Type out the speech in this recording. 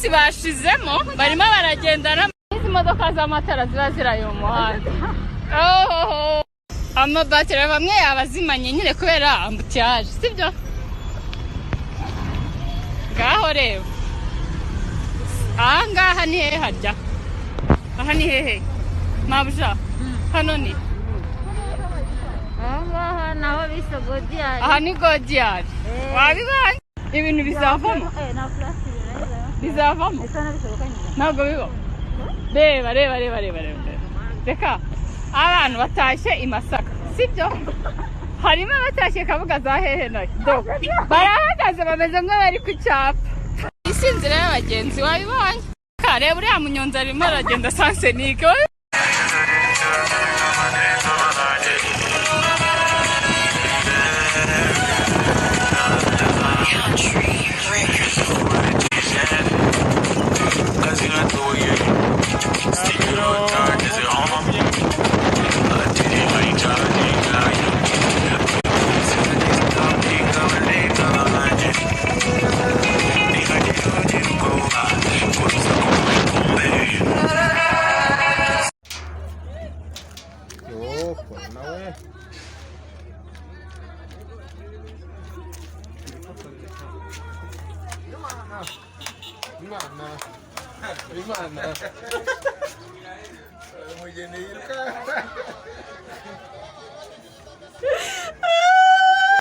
bisi bashizemo barimo baragendana izi modoka z'amatara ziba zirayo mu muhanda. Amabateri bamwe yabazimanye nyine kubera ambutiyaje sibyo ngaho rero ahangaha ni hehe harya aha ni hehe mabuja hano ni ahangaha naho bisa godiyari aha ni godiyari wabibanye ibintu bizavamo bizavamo ntabwo biba reba reka abantu batashye i Masaka sibyo harimo abatashye Kabuga za hehe nayo barahagaze bameze nk'abari ku cyapa isinzira y'abagenzi wabibanye kare buriya munyonzi arimo aragenda sansenike Imana umujyeni yiruka